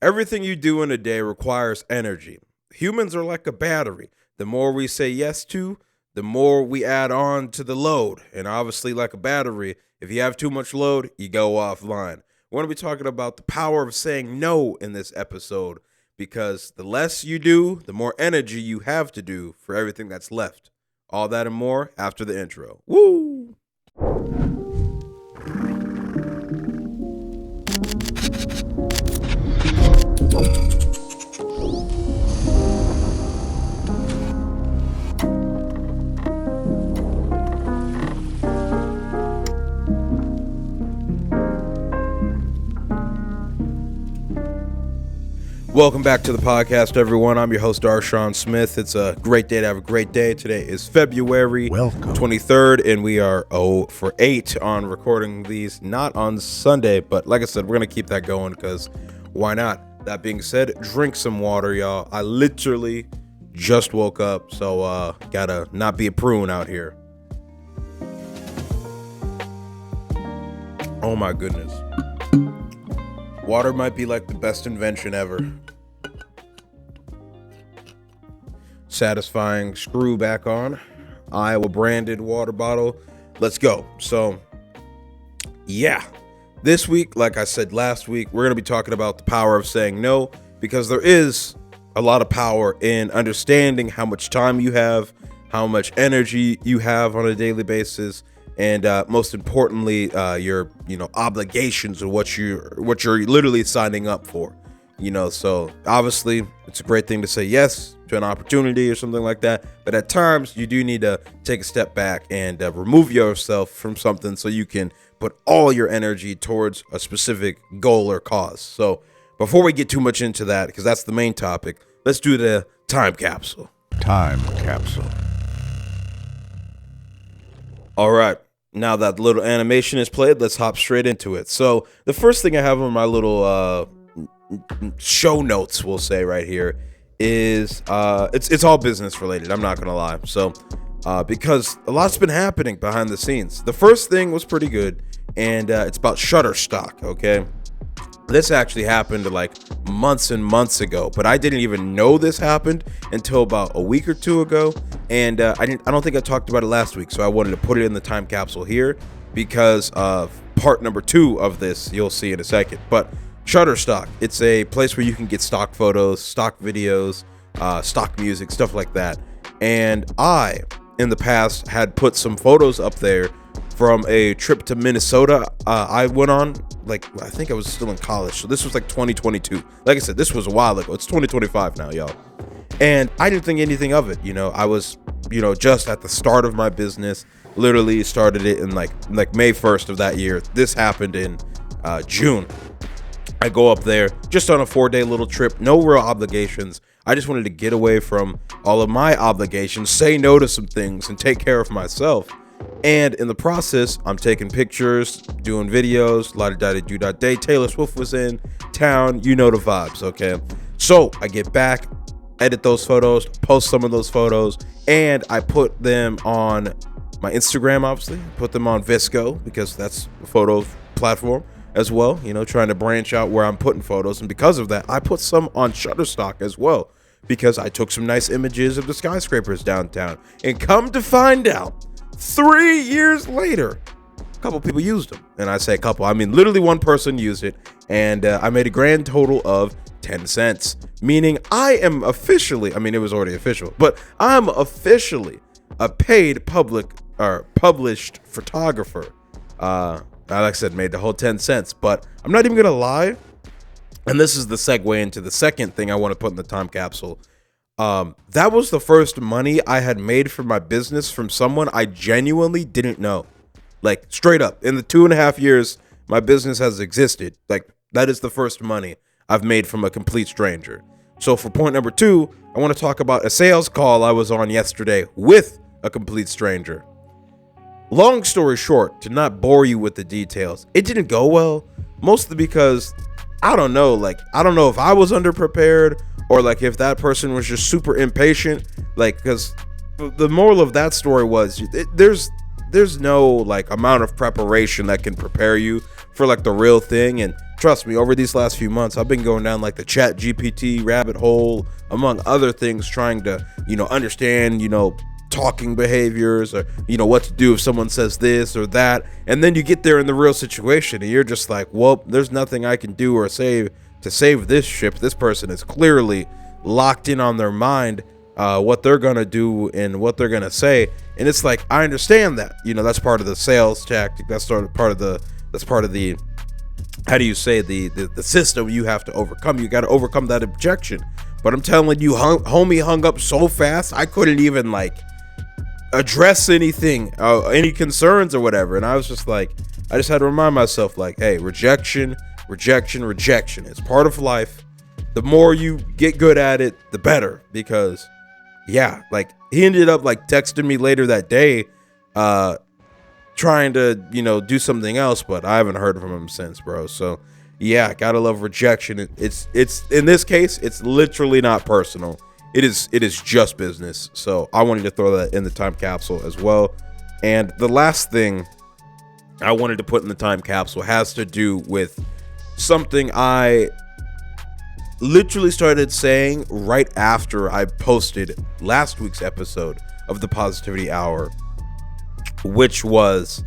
Everything you do in a day requires energy. Humans are like a battery. The more we say yes to, the more we add on to the load. And obviously, like a battery, if you have too much load, you go offline. We're going to be talking about the power of saying no in this episode because the less you do, the more energy you have to do for everything that's left. All that and more after the intro. Woo! Welcome back to the podcast, everyone. I'm your host, Darshaun Smith. It's a great day to have a great day. Today is February 23rd, and we are 0 for 8 on recording these, not on Sunday, but like I said, we're going to keep that going because why not? That being said, drink some water, y'all. I literally just woke up, so gotta not be a prune out here. Oh my goodness. Water might be like the best invention ever. Satisfying screw back on. Iowa branded water bottle. Let's go. So, yeah. This week, like I said last week, we're going to be talking about the power of saying no because there is a lot of power in understanding how much time you have, how much energy you have on a daily basis, and most importantly, your obligations and what you're literally signing up for. So obviously it's a great thing to say yes to an opportunity or something like that, but at times you do need to take a step back and remove yourself from something so you can put all your energy towards a specific goal or cause. So before we get too much into that, because that's the main topic, let's do the time capsule. Time capsule. All right. Now that the little animation is played, let's hop straight into it. So the first thing I have on my little show notes, we'll say right here, is it's all business related. I'm not gonna lie. So because a lot's been happening behind the scenes. The first thing was pretty good, and it's about Shutterstock. Okay, this actually happened like months and months ago, but I didn't even know this happened until about a week or two ago. And I don't think I talked about it last week, so I wanted to put it in the time capsule here because of part number 2 of this. You'll see in a second. But Shutterstock, it's a place where you can get stock photos, stock videos, stock music, stuff like that. And I, in the past, had put some photos up there from a trip to Minnesota I went on. Like, I think I was still in college, so this was like 2022. Like I said, this was a while ago. It's 2025 now, y'all. And I didn't think anything of it. I was, just at the start of my business. Literally started it in like May 1st of that year. This happened in June. I go up there just on a 4-day little trip, no real obligations. I just wanted to get away from all of my obligations, say no to some things, and take care of myself. And in the process, I'm taking pictures, doing videos, la-da-da-da-do-da-day. Taylor Swift was in town, you know the vibes, okay? So I get back, edit those photos, post some of those photos, and I put them on my Instagram, obviously. Put them on Visco because that's a photo platform as well, trying to branch out where I'm putting photos. And because of that, I put some on Shutterstock as well because I took some nice images of the skyscrapers downtown. And come to find out, 3 years later, a couple people used them. And I say a couple, I mean literally one person used it, and I made a grand total of 10 cents, meaning I am officially, it was already official, but I'm officially a paid published photographer. Like I said, made the whole 10 cents, but I'm not even gonna lie, and this is the segue into the second thing I want to put in the time capsule. That was the first money I had made for my business from someone I genuinely didn't know. Like, straight up, in the 2.5 years my business has existed, like, that is the first money I've made from a complete stranger. So for point number 2, I want to talk about a sales call I was on yesterday with a complete stranger. Long story short, to not bore you with the details, it didn't go well, mostly because I don't know if I was underprepared or like if that person was just super impatient, like, because the moral of that story was there's no like amount of preparation that can prepare you for like the real thing. And trust me, over these last few months, I've been going down like the chat GPT rabbit hole, among other things, trying to, understand, talking behaviors, or, what to do if someone says this or that. And then you get there in the real situation and you're just like, well, there's nothing I can do or say to save this ship. This person is clearly locked in on their mind, what they're going to do and what they're going to say. And it's like, I understand that, that's part of the sales tactic. That's part of the, how do you say, the system you have to overcome. You got to overcome that objection. But I'm telling you, homie hung up so fast, I couldn't even address anything, any concerns or whatever. And I was just like, I just had to remind myself, like, hey, rejection. It's part of life. The more you get good at it, the better. Because, yeah, he ended up texting me later that day, trying to, do something else, but I haven't heard from him since, bro. So, yeah, gotta love rejection. It's in this case, it's literally not personal. It is just business. So I wanted to throw that in the time capsule as well. And the last thing I wanted to put in the time capsule has to do with something I literally started saying right after I posted last week's episode of the Positivity Hour, which was,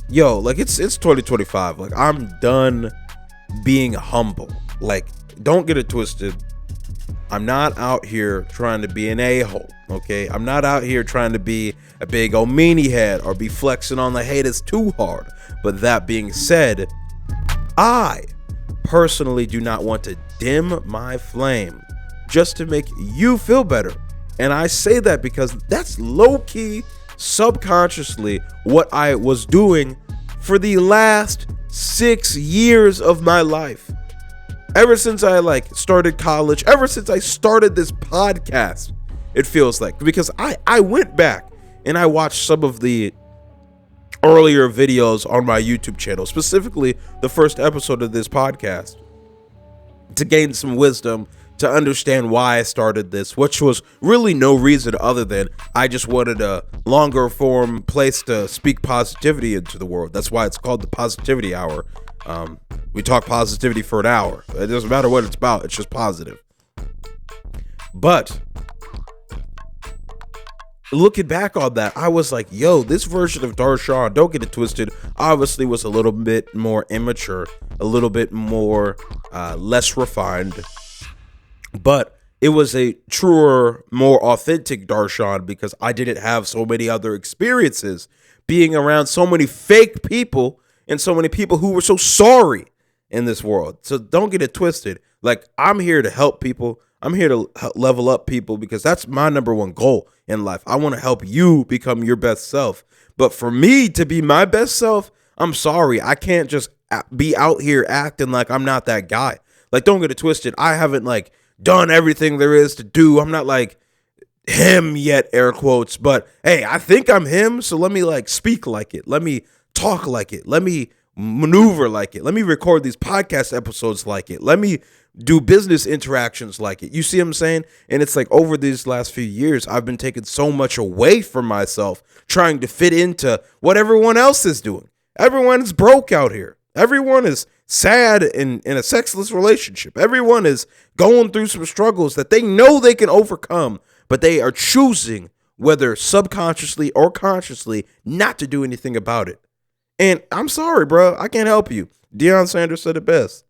it's 2025. I'm done being humble. Don't get it twisted. I'm not out here trying to be an a-hole, okay? I'm not out here trying to be a big old meanie head or be flexing on the haters too hard. But that being said, I personally do not want to dim my flame just to make you feel better. And I say that because that's low-key, subconsciously, what I was doing for the last 6 years of my life. Ever since I started college, ever since I started this podcast, it feels like, because I went back and I watched some of the earlier videos on my YouTube channel, specifically the first episode of this podcast, to gain some wisdom, to understand why I started this, which was really no reason other than I just wanted a longer form place to speak positivity into the world. That's why it's called the Positivity Hour. We talk positivity for an hour. It doesn't matter what it's about. It's just positive. But looking back on that, I was like, yo, this version of Darshaun, don't get it twisted, obviously was a little bit more immature, a little bit more less refined. But it was a truer, more authentic Darshaun because I didn't have so many other experiences being around so many fake people and so many people who were so sorry in this world. So don't get it twisted. I'm here to help people. I'm here to level up people because that's my number one goal in life. I want to help you become your best self. But for me to be my best self, I'm sorry. I can't just be out here acting like I'm not that guy. Don't get it twisted. I haven't done everything there is to do. I'm not him yet, air quotes. But hey, I think I'm him. So let me speak like it. Let me talk like it. Let me maneuver like it. Let me record these podcast episodes like it. Let me do business interactions like it. You see what I'm saying? And it's over these last few years, I've been taking so much away from myself, trying to fit into what everyone else is doing. Everyone's broke out here. Everyone is sad in a sexless relationship. Everyone is going through some struggles that they know they can overcome, but they are choosing, whether subconsciously or consciously, not to do anything about it. And I'm sorry, bro. I can't help you. Deion Sanders said it best.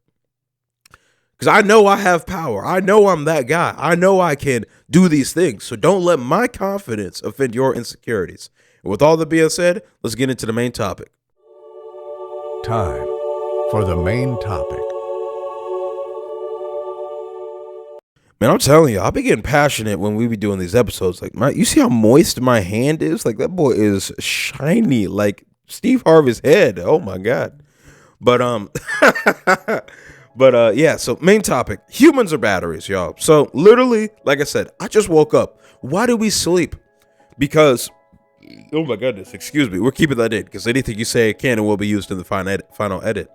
Because I know I have power. I know I'm that guy. I know I can do these things. So don't let my confidence offend your insecurities. And with all that being said, let's get into the main topic. Time for the main topic. Man, I'm telling you, I'll be getting passionate when we be doing these episodes. You see how moist my hand is? That boy is shiny, like Steve Harvey's head. Oh my God. But yeah, so main topic, humans are batteries, y'all. So literally, like I said, I just woke up. Why do we sleep? Because, oh my goodness, excuse me, we're keeping that in because anything you say can and will be used in the final edit.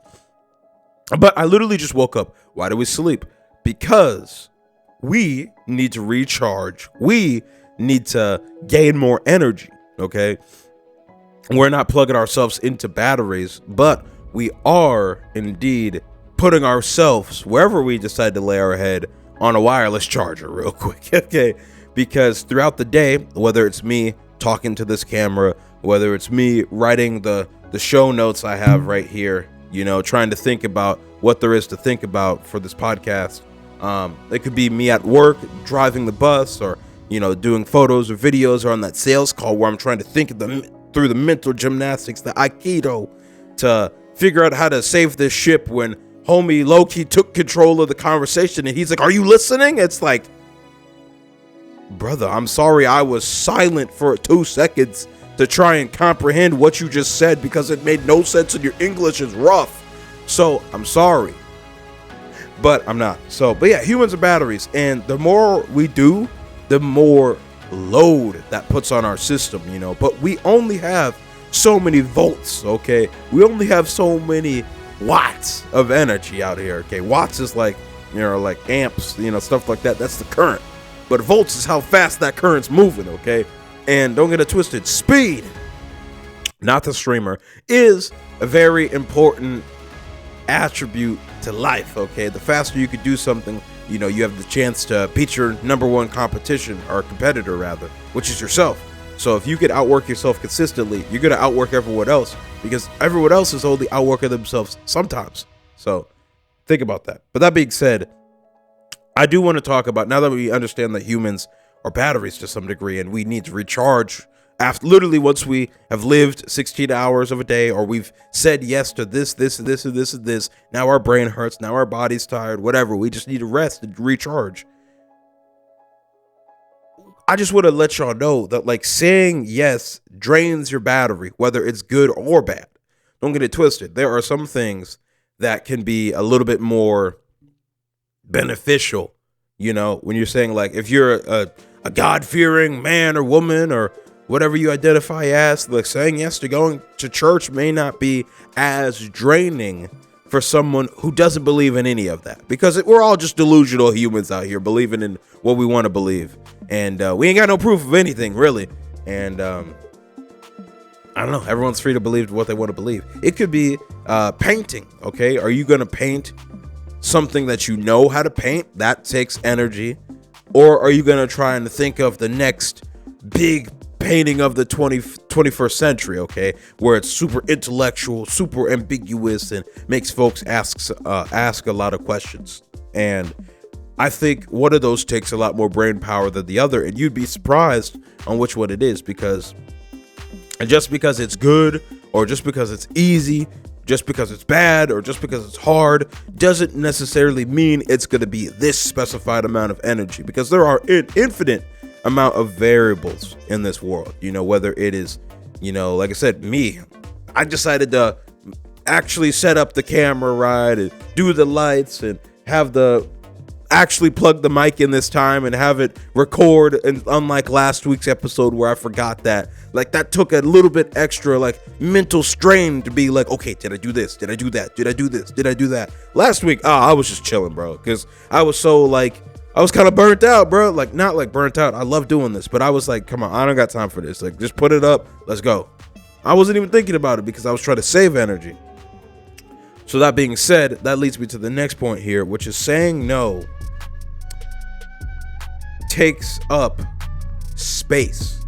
But I literally just woke up. Why do we sleep? Because we need to recharge. We need to gain more energy, okay? We're not plugging ourselves into batteries, but we are indeed putting ourselves, wherever we decide to lay our head, on a wireless charger real quick, okay? Because throughout the day, whether it's me talking to this camera, whether it's me writing the show notes I have right here, you know, trying to think about what there is to think about for this podcast. It could be me at work, driving the bus, or, you know, doing photos or videos, or on that sales call where I'm trying to think through the mental gymnastics, the Aikido, to figure out how to save this ship when homie low-key took control of the conversation and he's like, are you listening? It's like, brother, I'm sorry I was silent for 2 seconds to try and comprehend what you just said because it made no sense and your English is rough. So I'm sorry, but I'm not. But yeah, humans are batteries, and the more we do, the more load that puts on our system, you know. But we only have so many volts, okay? We only have so many watts of energy out here, okay? Watts is like, you know, like amps, you know, stuff like that. That's the current. But volts is how fast that current's moving, okay? And don't get it twisted. Speed, not the streamer, is a very important attribute to life, okay? The faster you could do something, you know, you have the chance to beat your number one competition, or competitor rather, which is yourself. So if you could outwork yourself consistently, you're going to outwork everyone else, because everyone else is only outworking themselves sometimes. So think about that. But that being said, I do want to talk about, now that we understand that humans are batteries to some degree and we need to recharge after, literally once we have lived 16 hours of a day, or we've said yes to this, and this, now our brain hurts, now our body's tired, whatever, we just need to rest and recharge. I just want to let y'all know that, like, saying yes drains your battery, whether it's good or bad. Don't get it twisted. There are some things that can be a little bit more beneficial, you know, when you're saying, like, if you're a God-fearing man or woman or whatever you identify as, like, saying yes to going to church may not be as draining for someone who doesn't believe in any of that, because we're all just delusional humans out here believing in what we want to believe, and we ain't got no proof of anything really. And I don't know, everyone's free to believe what they want to believe. It could be painting, okay? Are you gonna paint something that you know how to paint? That takes energy. Or are you gonna try and think of the next big painting of the 21st century, okay, where it's super intellectual, super ambiguous, and makes folks ask a lot of questions? And I think one of those takes a lot more brain power than the other, and you'd be surprised on which one it is, because just because it's good, or just because it's easy, just because it's bad, or just because it's hard, doesn't necessarily mean it's going to be this specified amount of energy, because there are an infinite amount of variables in this world, you know, whether it is, you know, like I said, I decided to actually set up the camera right and do the lights and actually plug the mic in this time and have it record, and unlike last week's episode where I forgot that, like, that took a little bit extra, like, mental strain to be like, okay, did I do this? Did I do that? Did I do this? Did I do that? Last week, I was just chilling, bro, because I was so, like, I was kind of burnt out, bro. Like, not like burnt out. I love doing this, but I was like, come on, I don't got time for this. Like, just put it up. Let's go. I wasn't even thinking about it because I was trying to save energy. So that being said, that leads me to the next point here, which is saying no takes up space,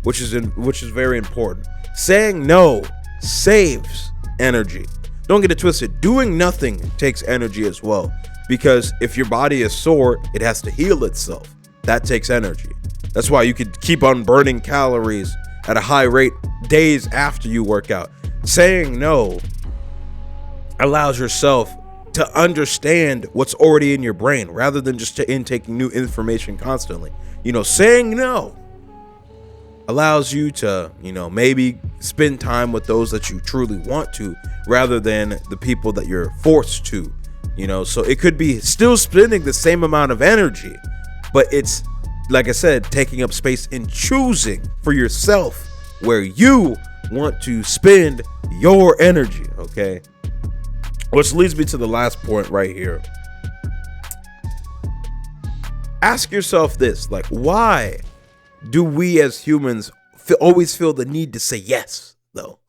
which is very important. Saying no saves energy. Don't get it twisted. Doing nothing takes energy as well. Because if your body is sore, it has to heal itself. That takes energy. That's why you could keep on burning calories at a high rate days after you work out. Saying no allows yourself to understand what's already in your brain rather than just to intaking new information constantly. You know, saying no allows you to, you know, maybe spend time with those that you truly want to rather than the people that you're forced to. You know, so it could be still spending the same amount of energy, but it's, like I said, taking up space in choosing for yourself where you want to spend your energy, okay? Which leads me to the last point right here. Ask yourself this, like, why do we as humans always feel the need to say yes, though?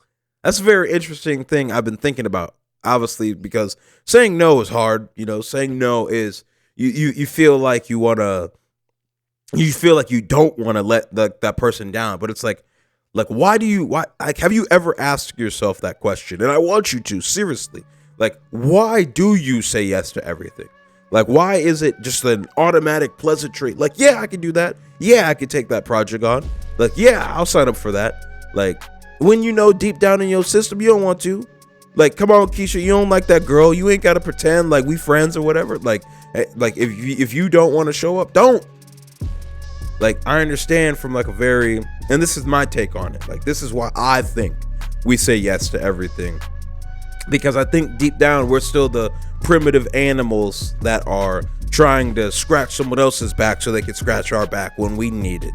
That's a very interesting thing I've been thinking about. obviously, because saying no is hard. Saying no is you feel like you feel like you don't want to let that person down, but it's like why like, have you ever asked yourself that question? And I want you to, seriously, like, why do you say yes to everything? Like, why is it just an automatic pleasantry? Like, yeah, I can do that. Yeah, I can take that project on. Like, yeah, I'll sign up for that. Like, when you know deep down in your system you don't want to. Like, come on, Keisha, you don't like that girl. You ain't got to pretend like we friends or whatever. Like if you don't want to show up, don't. Like, I understand from like and this is my take on it. Like, this is why I think we say yes to everything. Because I think deep down we're still the primitive animals that are trying to scratch someone else's back so they can scratch our back when we need it,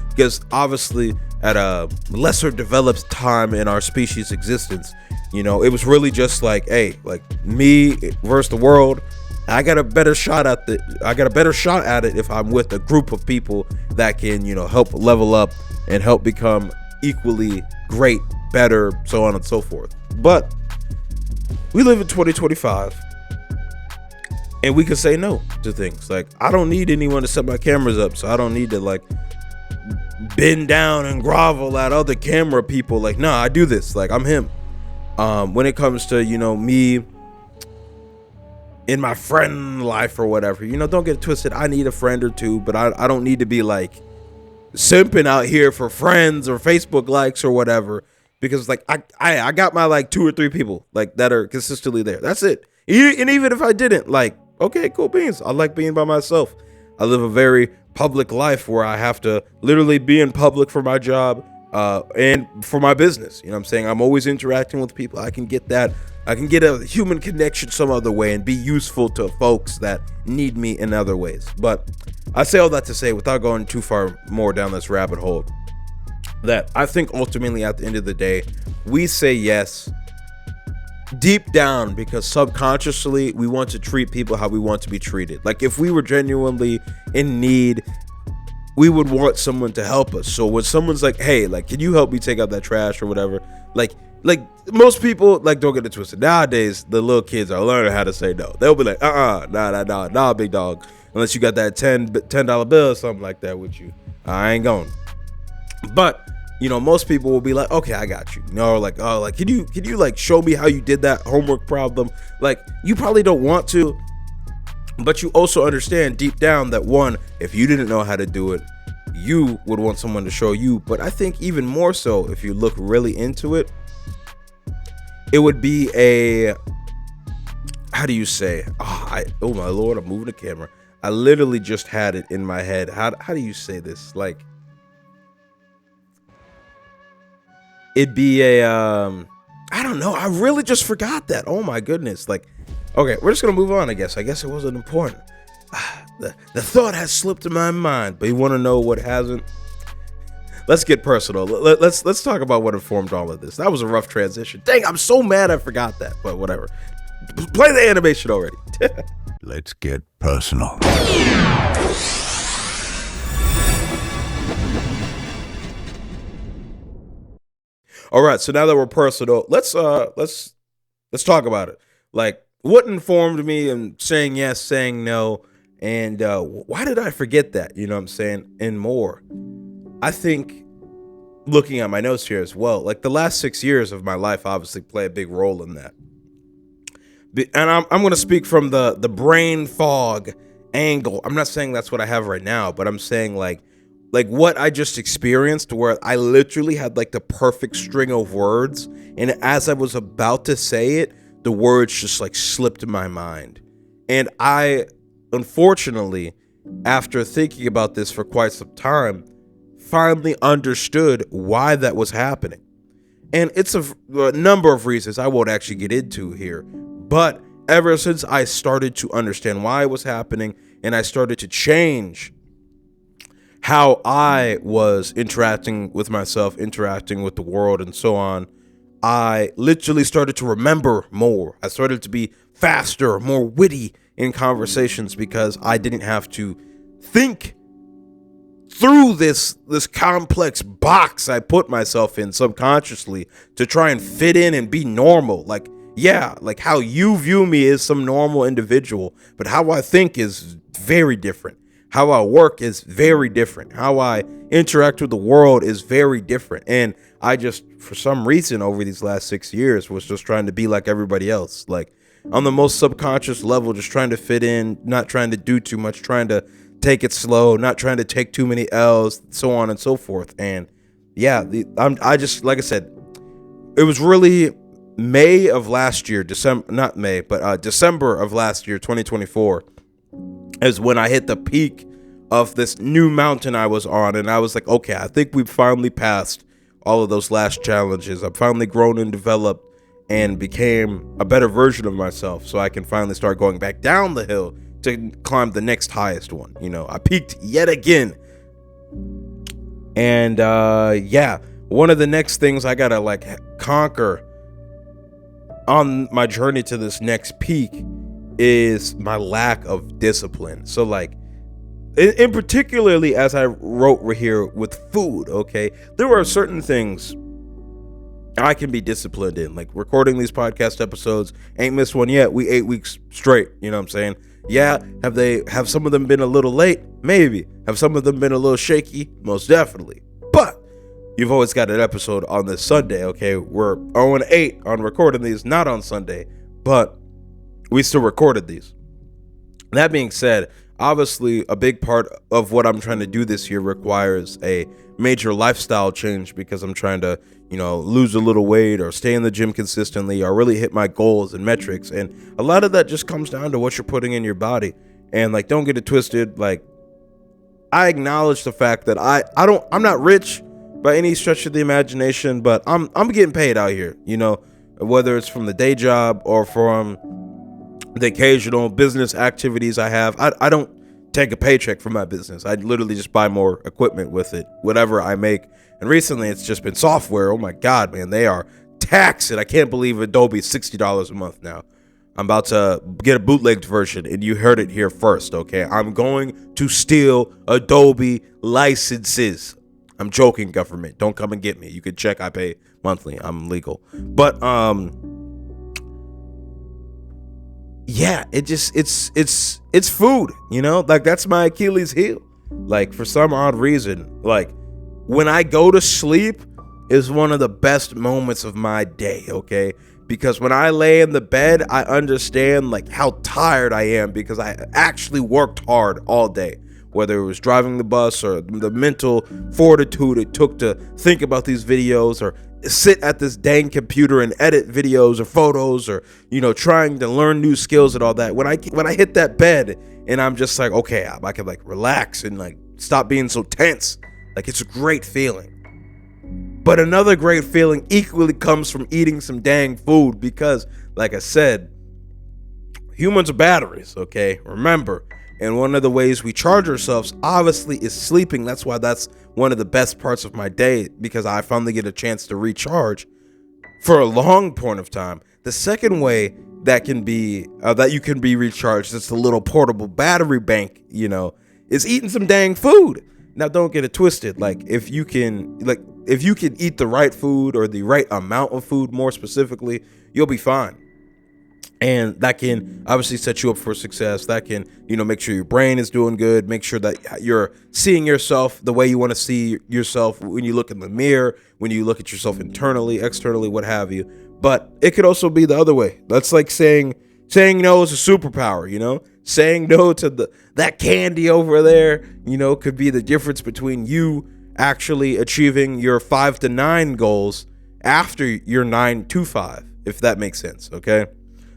because obviously at a lesser developed time in our species existence, it was really just like, hey, like me versus the world. I got a better shot at it if I'm with a group of people that can, help level up and help become equally great, better, so on and so forth. But we live in 2025, and we can say no to things. Like, I don't need anyone to set my cameras up, so I don't need to like bend down and grovel at other camera people. Like, nah, I do this. Like, I'm him. When it comes to, me in my friend life or whatever, don't get it twisted. I need a friend or two, but I don't need to be like simping out here for friends or Facebook likes or whatever. Because like I got my like 2 or 3 people like that are consistently there. That's it. And even if I didn't, like, okay, cool beans. I like being by myself. I live a very public life where I have to literally be in public for my job and for my business. You know what I'm saying? I'm always interacting with people. I can get that. I can get a human connection some other way and be useful to folks that need me in other ways. But I say all that to say, without going too far more down this rabbit hole, that I think ultimately at the end of the day, we say yes deep down because subconsciously we want to treat people how we want to be treated. Like, if we were genuinely in need, we would want someone to help us. So when someone's like, hey, like, can you help me take out that trash or whatever? Like most people, like, don't get it twisted. Nowadays, the little kids are learning how to say no. They'll be like, nah, big dog. Unless you got that $10 bill or something like that with you, I ain't going. But most people will be like, okay, I got you. Like, oh, like, can you like show me how you did that homework problem? Like, you probably don't want to, but you also understand deep down that, one, if you didn't know how to do it, you would want someone to show you. But I think even more so, if you look really into it, it would be how do you say? Oh my Lord, I'm moving the camera. I literally just had it in my head. How do you say this? Like, it'd be I don't know. I really just forgot that. Oh my goodness. Like, okay, we're just gonna move on. I guess it wasn't important. The thought has slipped in my mind. But you want to know what hasn't? Let's get personal. Let's talk about what informed all of this. That was a rough transition. Dang, I'm so mad I forgot that. But whatever. Play the animation already. Let's get personal. All right, so now that we're personal, let's talk about it. Like, what informed me in saying yes, saying no, and why did I forget that? You know what I'm saying? And more. I think, looking at my notes here as well, like the last 6 years of my life obviously play a big role in that. And I'm going to speak from the brain fog angle. I'm not saying that's what I have right now, but I'm saying like what I just experienced, where I literally had like the perfect string of words, and as I was about to say it, the words just like slipped in my mind. And I, unfortunately, after thinking about this for quite some time, finally understood why that was happening. And it's a number of reasons I won't actually get into here. But ever since I started to understand why it was happening, and I started to change how I was interacting with myself, interacting with the world, and so on, I literally started to remember more. I started to be faster, more witty in conversations, because I didn't have to think through this complex box I put myself in subconsciously to try and fit in and be normal. Like, yeah, like how you view me is some normal individual, but how I think is very different. How I work is very different. How I interact with the world is very different. And I just, for some reason, over these last 6 years, was just trying to be like everybody else. Like, on the most subconscious level, just trying to fit in, not trying to do too much, trying to take it slow, not trying to take too many L's, so on and so forth. And yeah, I just, like I said, it was really May of last year, December of last year, 2024, is when I hit the peak of this new mountain I was on. And I was like, okay, I think we've finally passed all of those last challenges. I've finally grown and developed and became a better version of myself, so I can finally start going back down the hill to climb the next highest one. You know, I peaked yet again. And yeah, one of the next things I gotta like conquer on my journey to this next peak is my lack of discipline. So like, in particularly as I wrote right here with food, okay, there are certain things I can be disciplined in, like recording these podcast episodes. Ain't missed one yet. We 8 weeks straight. You know what I'm saying? Yeah. Have some of them been a little late? Maybe. Have some of them been a little shaky? Most definitely. But you've always got an episode on this Sunday. Okay, we're 0-8 on recording these, not on Sunday, but we still recorded these. That being said, obviously a big part of what I'm trying to do this year requires a major lifestyle change, because I'm trying to, you know, lose a little weight or stay in the gym consistently or really hit my goals and metrics. And a lot of that just comes down to what you're putting in your body. And like, don't get it twisted. Like, I acknowledge the fact that I'm not rich by any stretch of the imagination, but I'm getting paid out here, you know, whether it's from the day job or from the occasional business activities I have. I don't take a paycheck from my business. I literally just buy more equipment with it, whatever I make. And recently it's just been software. Oh my God, man, they are taxing. I can't believe Adobe's $60 a month now. I'm about to get a bootlegged version, and you heard it here first, okay? I'm going to steal Adobe licenses. I'm joking, government. Don't come and get me. You can check. I pay monthly. I'm legal. But yeah, it's food, you know? Like, that's my Achilles heel. Like, for some odd reason, like, when I go to sleep is one of the best moments of my day, okay? Because when I lay in the bed, I understand like how tired I am, because I actually worked hard all day, whether it was driving the bus or the mental fortitude it took to think about these videos, or sit at this dang computer and edit videos or photos, or, you know, trying to learn new skills and all that. When I hit that bed and I'm just like, okay, I can like relax and like stop being so tense. Like, it's a great feeling. But another great feeling equally comes from eating some dang food, because, like I said, humans are batteries, okay? Remember, and one of the ways we charge ourselves, obviously, is sleeping. That's why that's one of the best parts of my day, because I finally get a chance to recharge for a long point of time. The second way that can be, that you can be recharged, it's a little portable battery bank, you know, is eating some dang food. Now, don't get it twisted. Like, if you can eat the right food, or the right amount of food, more specifically, you'll be fine. And that can obviously set you up for success. That can, you know, make sure your brain is doing good. Make sure that you're seeing yourself the way you want to see yourself when you look in the mirror, when you look at yourself internally, externally, what have you. But it could also be the other way. That's like saying no is a superpower, you know? Saying no to that candy over there, you know, could be the difference between you actually achieving your 5 to 9 goals after your 9 to 5, if that makes sense, okay?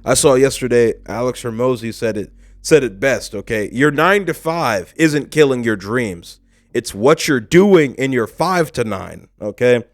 I saw yesterday Alex Hormozy said it best, okay? Your 9 to 5 isn't killing your dreams. It's what you're doing in your 5 to 9, okay?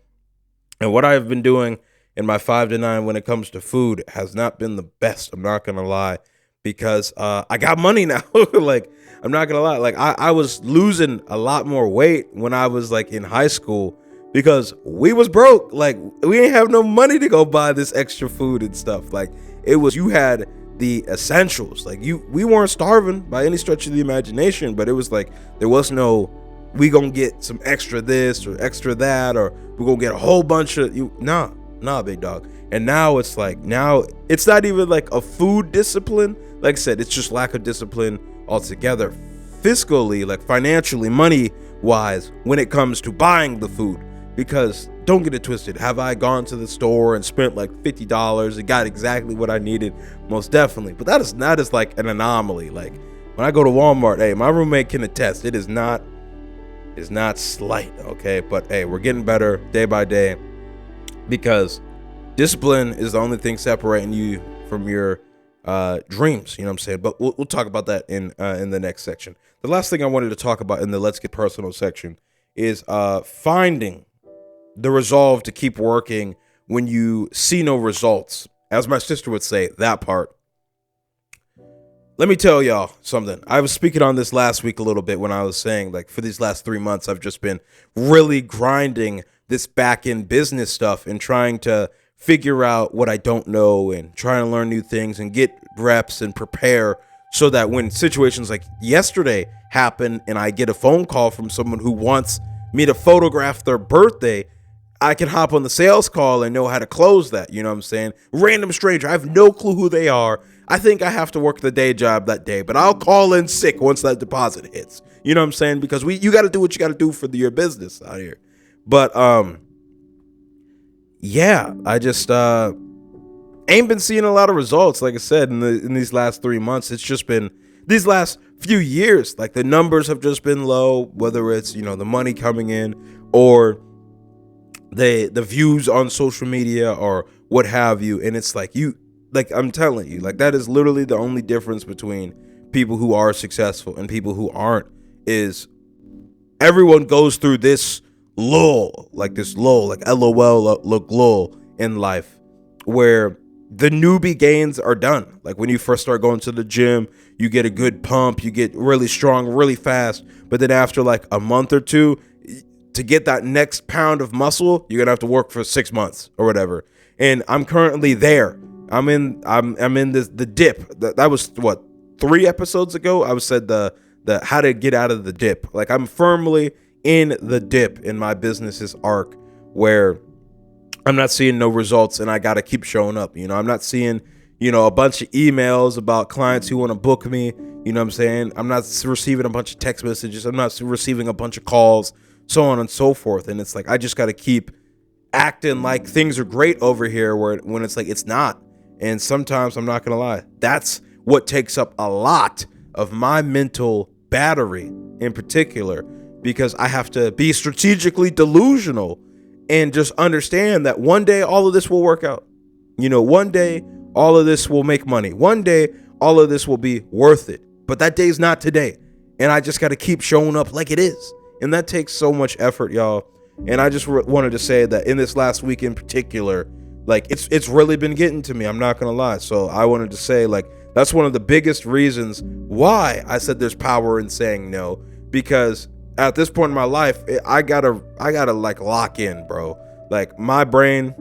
And what I've been doing in my 5 to 9 when it comes to food has not been the best, I'm not gonna lie, because I got money now. Like, I'm not gonna lie, like I was losing a lot more weight when I was like in high school, because we was broke. Like, we ain't have no money to go buy this extra food and stuff. Like, it was, you had the essentials. Like, we weren't starving by any stretch of the imagination, but it was like, there was no, we gonna get some extra this or extra that, or we're gonna get a whole bunch of, nah, big dog. And now it's like, now it's not even like a food discipline. Like I said, it's just lack of discipline altogether. Fiscally, like financially, money wise, when it comes to buying the food. Because don't get it twisted. Have I gone to the store and spent like $50 and got exactly what I needed? Most definitely. But that is like an anomaly. Like when I go to Walmart, hey, my roommate can attest. It's not slight, okay? But hey, we're getting better day by day, because discipline is the only thing separating you from your dreams, you know what I'm saying? But we'll talk about that in the next section. The last thing I wanted to talk about in the Let's Get Personal section is finding the resolve to keep working when you see no results. As my sister would say, that part. Let me tell y'all something. I was speaking on this last week a little bit when I was saying, like, for these last 3 months, I've just been really grinding this back-end business stuff and trying to figure out what I don't know and trying to learn new things and get reps and prepare, so that when situations like yesterday happen and I get a phone call from someone who wants me to photograph their birthday, I can hop on the sales call and know how to close that. You know what I'm saying? Random stranger. I have no clue who they are. I think I have to work the day job that day, but I'll call in sick once that deposit hits. You know what I'm saying? Because you got to do what you got to do for your business out here. But yeah, I just ain't been seeing a lot of results. Like I said, in these last 3 months, it's just been these last few years. Like the numbers have just been low, whether it's, you know, the money coming in or the views on social media or what have you. And it's like I'm telling you, like that is literally the only difference between people who are successful and people who aren't, is everyone goes through this lull, like LOL, look lull in life, where the newbie gains are done. Like when you first start going to the gym, you get a good pump, you get really strong, really fast. But then after like a month or two, to get that next pound of muscle, you're gonna have to work for 6 months or whatever. And I'm currently there. I'm in the dip. That was what, 3 episodes ago? I said the how to get out of the dip. Like I'm firmly in the dip in my business's arc, where I'm not seeing no results and I gotta keep showing up. You know, I'm not seeing, you know, a bunch of emails about clients who want to book me. You know what I'm saying? I'm not receiving a bunch of text messages. I'm not receiving a bunch of calls, so on and so forth. And it's like, I just got to keep acting like things are great over here, when it's like, it's not. And sometimes, I'm not going to lie, that's what takes up a lot of my mental battery in particular, because I have to be strategically delusional and just understand that one day all of this will work out. You know, one day all of this will make money. One day all of this will be worth it. But that day's not today. And I just got to keep showing up like it is. And that takes so much effort, y'all. And I just wanted to say that in this last week in particular, like it's really been getting to me. I'm not going to lie. So I wanted to say, like, that's one of the biggest reasons why I said there's power in saying no, because at this point in my life, I gotta like lock in, bro. Like my brain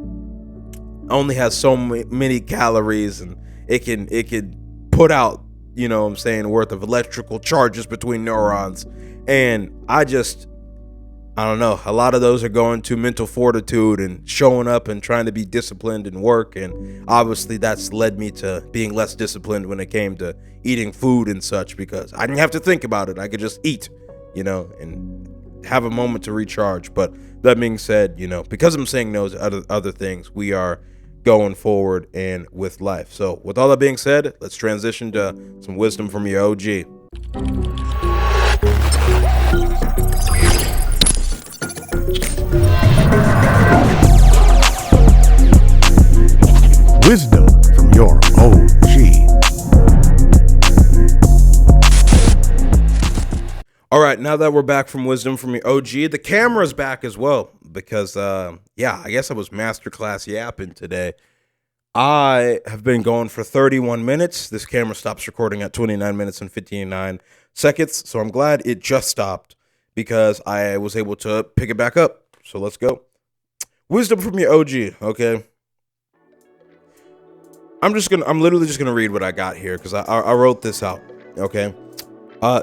only has so many calories, and it can put out, you know what I'm saying, worth of electrical charges between neurons. And I don't know, a lot of those are going to mental fortitude and showing up and trying to be disciplined and work. And obviously that's led me to being less disciplined when it came to eating food and such, because I didn't have to think about it. I could just eat, you know, and have a moment to recharge. But that being said, you know, because I'm saying no to other things, we are going forward and with life. So with all that being said, let's transition to some wisdom from your OG. Wisdom from your OG. All right, now that we're back from wisdom from your OG, the camera's back as well, because yeah, I guess I was masterclass yapping today. I have been going for 31 minutes. This camera stops recording at 29 minutes and 59 seconds, so I'm glad it just stopped, because I was able to pick it back up. So let's go. Wisdom from your OG, okay? I'm literally just gonna read what I got here, because I wrote this out, okay?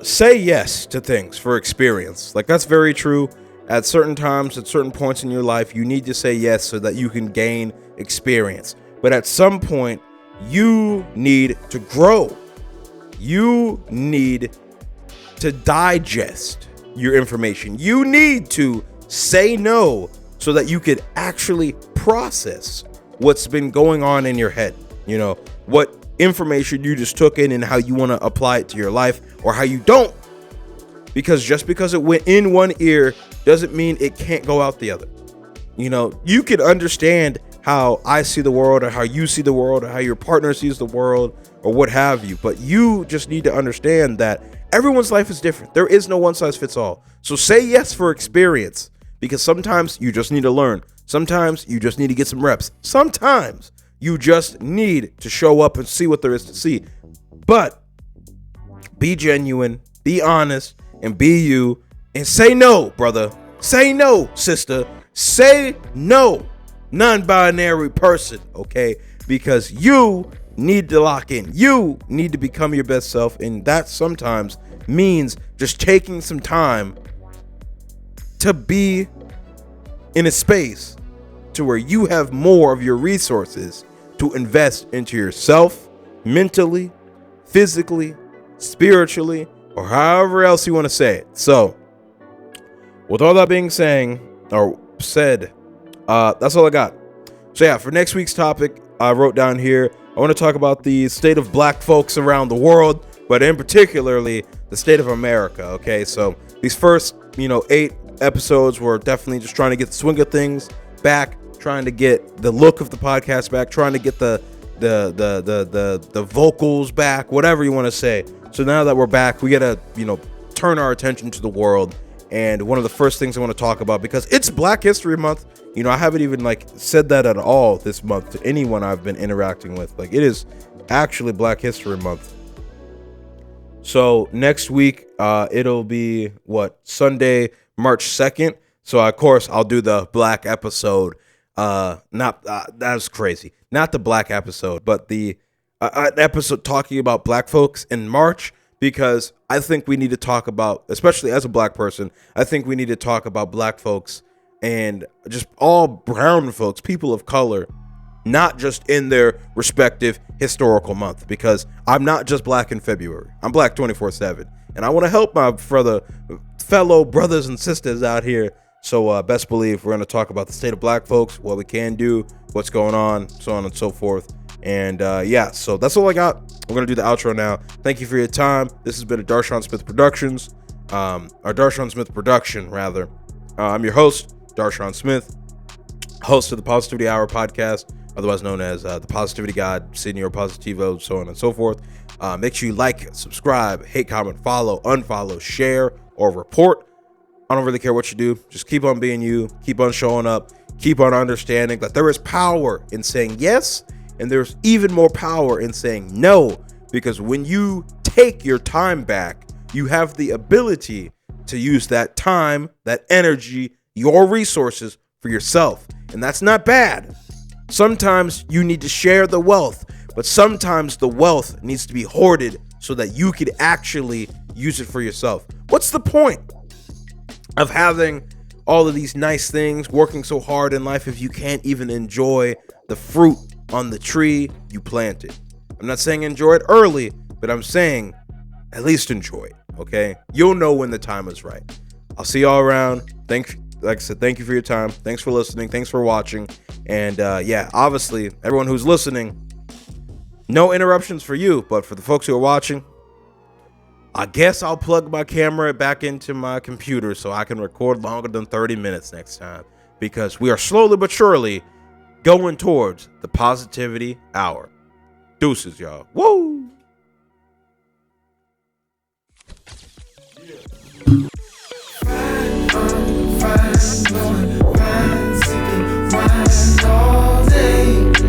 Say yes to things for experience. Like, that's very true. at certain times, at certain points in your life, you need to say yes so that you can gain experience. But at some point, you need to grow. You need to digest your information. You need to say no so that you could actually process what's been going on in your head. You know, what information you just took in and how you want to apply it to your life, or how you don't. Because just because it went in one ear doesn't mean it can't go out the other. You know, you can understand how I see the world, or how you see the world, or how your partner sees the world, or what have you. But you just need to understand that everyone's life is different. There is no one size fits all. So say yes for experience, because sometimes you just need to learn. Sometimes you just need to get some reps. Sometimes you just need to show up and see what there is to see. But be genuine, be honest, and be you, and say no, brother. Say no, sister. Say no, non-binary person, okay? Because you need to lock in. You need to become your best self, and that sometimes means just taking some time to be in a space to where you have more of your resources to invest into yourself, mentally, physically, spiritually, or however else you want to say it. So, with all that being said, that's all I got. So yeah, for next week's topic, I wrote down here, I want to talk about the state of black folks around the world, but in particularly the state of America. Okay, so these first, 8 episodes were definitely just trying to get the swing of things back, trying to get the look of the podcast back, trying to get the vocals back, whatever you want to say. So now that we're back, we gotta, turn our attention to the world. And one of the first things I want to talk about, because it's Black History Month, I haven't even said that at all this month to anyone I've been interacting with. It is actually Black History Month. So next week, it'll be Sunday, March 2nd. So of course I'll do the Black episode. That's crazy. Not the Black episode, but the an episode talking about Black folks in March. Because I think we need to talk about, especially as a Black person, I think we need to talk about Black folks and just all brown folks, people of color, not just in their respective historical month. Because I'm not just Black in February. I'm Black 24/7. And I want to help my fellow brothers and sisters out here. So best believe we're going to talk about the state of Black folks, what we can do, what's going on, so on and so forth. And so that's all I got. We're going to do the outro now. Thank you for your time. This has been a Darshaun Smith Productions, or Darshaun Smith production, rather. I'm your host, Darshaun Smith, host of the Positivity Hour podcast, otherwise known as the Positivity God, Senior Positivo, so on and so forth. Make sure you like, subscribe, hate, comment, follow, unfollow, share, or report. I don't really care what you do. Just keep on being you. Keep on showing up. Keep on understanding that there is power in saying yes. And there's even more power in saying no, because when you take your time back, you have the ability to use that time, that energy, your resources for yourself. And that's not bad. Sometimes you need to share the wealth, but sometimes the wealth needs to be hoarded so that you could actually use it for yourself. What's the point of having all of these nice things, working so hard in life, if you can't even enjoy the fruit on the tree you planted? I'm not saying enjoy it early, but I'm saying at least enjoy it, okay? You'll know when the time is right. I'll see y'all around. Like I said, thank you for your time. Thanks for listening. Thanks for watching. And obviously, everyone who's listening, no interruptions for you, but for the folks who are watching, I guess I'll plug my camera back into my computer so I can record longer than 30 minutes next time, because we are slowly but surely going towards the Positivity Hour. Deuces, y'all. Woo!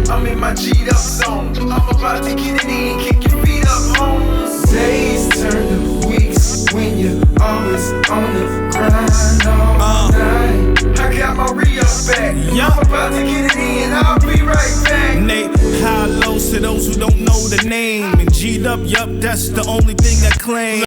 I'm in my G'd up zone. I'm about to get it in, kick your feet up, home. Days turn to weeks when you're always on the grind all night. I got my re-up back. I'm about to get it in, I'll be right back. Nate, high lows to those who don't know the name. And G'd up, yup, that's the only thing I claim.